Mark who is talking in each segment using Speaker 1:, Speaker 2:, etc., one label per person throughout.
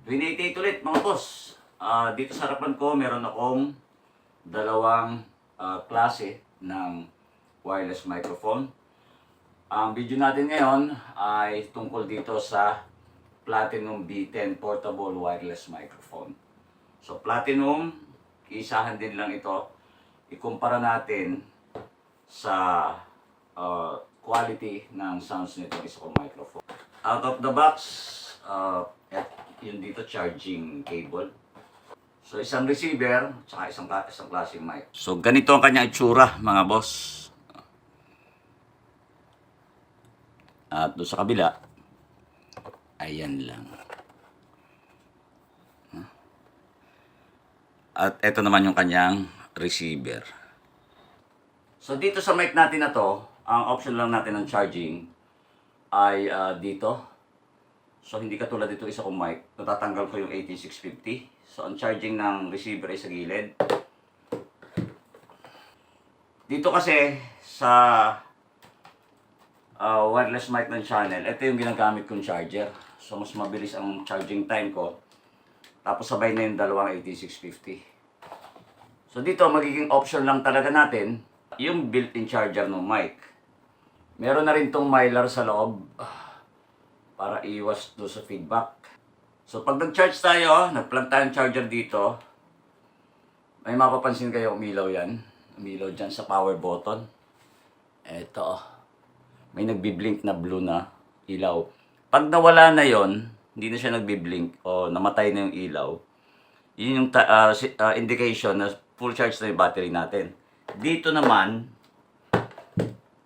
Speaker 1: 28 ulit mga boss. Dito sa harapan ko meron akong dalawang klase ng wireless microphone. Ang video natin ngayon ay tungkol dito sa Platinum B10 Portable Wireless Microphone. So Platinum, isahan din lang ito. Ikumpara natin sa quality ng sounds nito isa kong microphone. Out of the box, yun dito charging cable. So isang receiver, tsaka isang klaseng mic. So ganito ang kanyang itsura mga boss. At doon sa kabila, ayan lang. At ito naman yung kanyang receiver. So dito sa mic natin na to, ang option lang natin ng charging ay dito. So hindi katulad dito isa kong mic, natatanggal ko yung 18650. So ang charging ng receiver ay sa gilid. Dito kasi sa wireless mic ng channel, ito yung ginagamit kong charger. So mas mabilis ang charging time ko. Tapos sabay na yung dalawang 18650. So dito magiging option lang talaga natin yung built-in charger ng mic. Meron na rin tong mylar sa loob para iwas do sa feedback. So pag nag-charge tayo, nag-plug tayong charger dito, may mapapansin kayo umilaw yan. Umilaw dyan sa power button. Eto, may nagbi-blink na blue na ilaw. Pag nawala na yon, hindi na siya nagbi-blink o namatay na yung ilaw, yun yung indication na full charge na yung battery natin. Dito naman,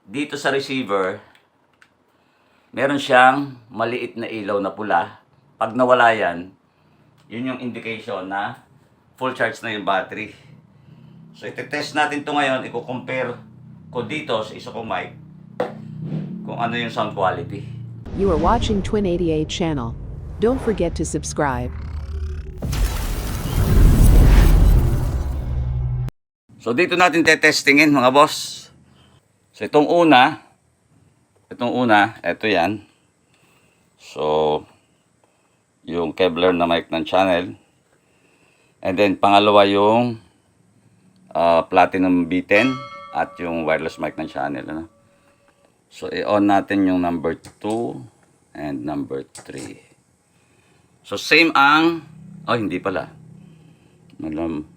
Speaker 1: dito sa receiver, meron siyang maliit na ilaw na pula. Pag nawala yan, yun yung indication na full charge na yung battery. So iti-test natin to ngayon, i-compare ko dito sa isa kong mic kung ano yung sound quality.
Speaker 2: You are watching Twin88 channel. Don't forget to subscribe.
Speaker 1: So dito natin tetestingin mga boss. So itong una, ito yan. So yung Kevlar na mic ng channel. And then pangalawa yung Platinum B10 at yung wireless mic ng channel. Ano? So i-on natin yung number 2 and number 3. So same ang, hindi pala.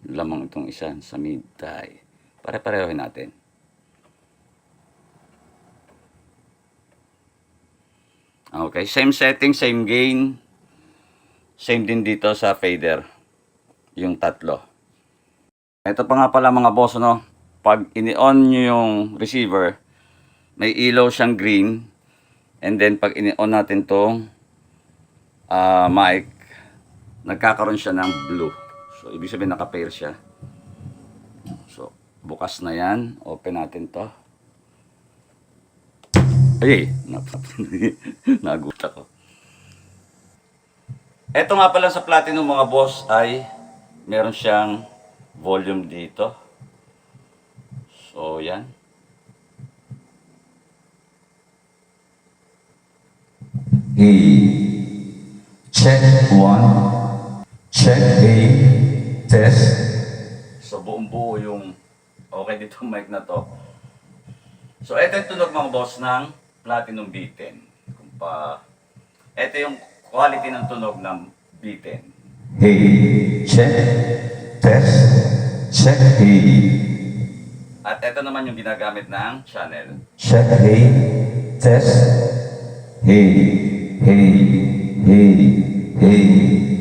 Speaker 1: Lamang itong isa sa mid-tie. Pare-parehohin natin. Okay, same setting, same gain. Same din dito sa fader. Yung tatlo. Ito pa nga pala mga boss, no? Pag ini-on nyo yung receiver, may ilaw siyang green. And then pag ini-on natin tong mic, nagkakaroon siya ng blue. So, ibig sabihin naka-pair siya. So, bukas na yan. Open natin to. Ay, nagulat ako. Ito nga pala sa Platinum mga boss ay meron siyang volume dito. So, yan.
Speaker 3: Check 1. Check test.
Speaker 1: So buong buo yung okay dito mic na to. So ito yung tunog mga boss ng Platinum B10. Ito yung quality ng tunog ng B10.
Speaker 3: Check test. Check
Speaker 1: At ito naman yung ginagamit ng channel.
Speaker 3: Check test.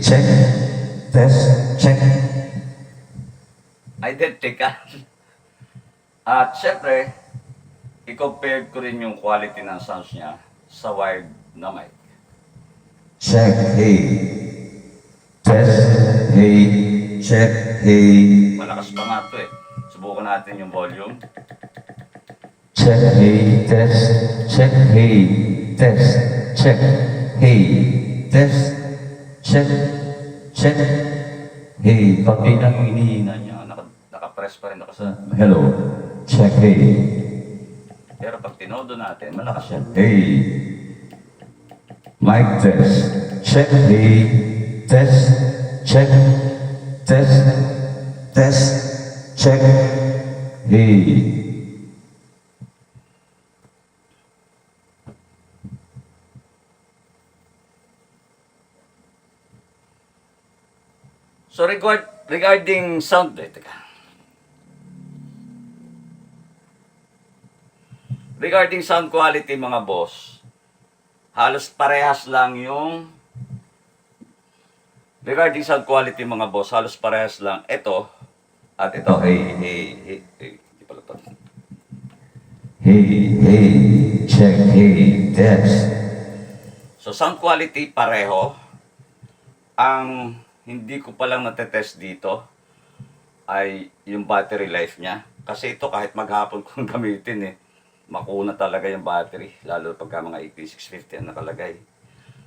Speaker 3: Check test. Check.
Speaker 1: Identical. At syempre, i-compare ko rin yung quality ng sounds niya sa wired na mic.
Speaker 3: Check test. Check
Speaker 1: Malakas pa nga ito eh. Subukan natin yung volume.
Speaker 3: Check test. Check test. Check test. Check. Check.
Speaker 1: Okay lang yung hinihina niya. Naka-press pa rin ako sa...
Speaker 3: Hello. Check
Speaker 1: Pero pag tinodo natin, malakas siya.
Speaker 3: Mic test. Check test, check, test, test, check, hey.
Speaker 1: So regarding sound, teka. Regarding sound quality mga boss, halos parehas lang yung regarding sound quality mga boss, halos parehas lang ito at ito. Di pala to.
Speaker 3: Hey, hey, check, hey, test.
Speaker 1: So sound quality pareho. Ang hindi ko palang natetest dito ay yung battery life niya. Kasi ito kahit maghapon kong gamitin makuna talaga yung battery. Lalo pagka mga 8650 ang nakalagay.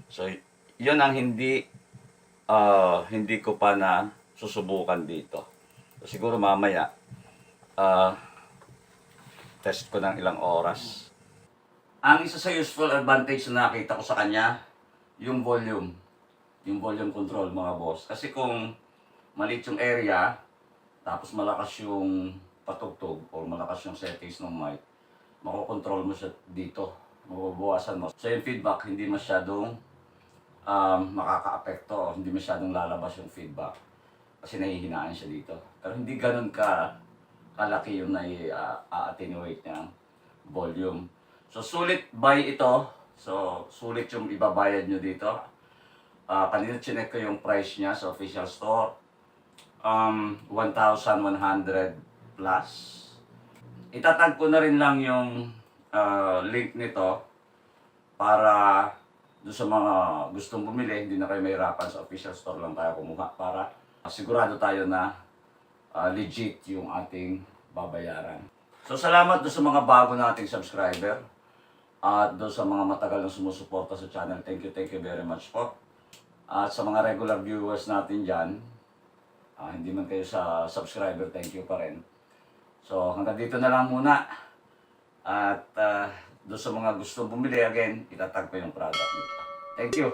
Speaker 1: So yun ang hindi ko pa na susubukan dito. So, siguro mamaya test ko ng ilang oras. Ang isa sa useful advantage na nakita ko sa kanya, yung volume. Yung volume control mga boss. Kasi kung maliit yung area, tapos malakas yung patugtog o malakas yung settings ng mic, makokontrol mo siya dito. Mababawasan mo. So yung feedback hindi masyadong makaka-apekto. Hindi masyadong lalabas yung feedback. Kasi nahihinaan siya dito. Pero hindi ganun kalaki yung attenuate niya volume. So sulit buy ito. So sulit yung ibabayad nyo dito. Kanina chinek ko yung price niya sa official store. 1,100 plus. Itatag ko na rin lang yung link nito para doon sa mga gustong bumili, hindi na kayo mahirapan, sa official store lang tayo kumuha para sigurado tayo na legit yung ating babayaran. So salamat doon sa mga bago nating subscriber at doon sa mga matagal na sumusuporta sa channel. Thank you very much po. At sa mga regular viewers natin dyan, hindi man kayo sa subscriber, thank you pa rin. So hanggang dito na lang muna. At doon sa mga gustong bumili, again, itatag ko yung product nito. Thank you.